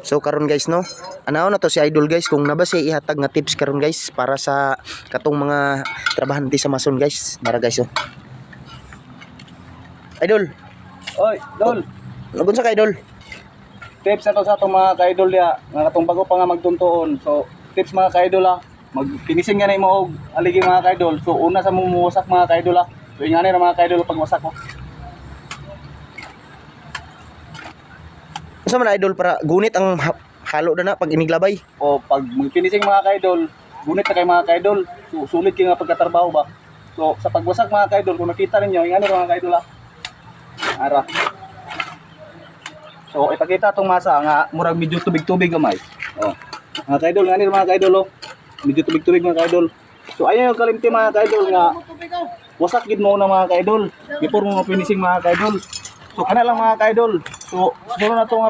So karon guys no, anaw na to si Idol guys kung nabasi ihatag nga tips karon guys para sa katong mga trabahante sa mason guys. Dara guys oh. Idol. Oy, Dol. Lagon sa ka Idol. Tips na to sa atong mga ka-idol dia, nga katong bago pa nga magtuntuon. So, tips mga ka-idol ha. Magpinising nga na mo og aligi mga ka-idol. So, una sa mumuwasak mga ka-idol ha. So, ingani ra mga ka-idol pag wasak ko. Unsa man Idol para gunit ang halo na pag iniglabay. O pag magpinising mga ka-idol, gunit na kay mga ka-idol. So, sulit kay nga pagkatrabaho ba. So, sa pagwasak mga ka-idol, kung nakita ninyo, ingani ra mga ka-idol ha. Ara. So, ipakita itong masa nga murag medyo tubig-tubig gamay. Oh. Mga ka-idol, nga nila mga ka-idol, oh. Medyo tubig-tubig mga ka-idol. So, ayaw yung kalimti mga ka-idol nga wasak gid mo na mga ka-idol. Before mo finishing mga ka-idol. So, kana lang mga ka-idol. So, siguro na ito nga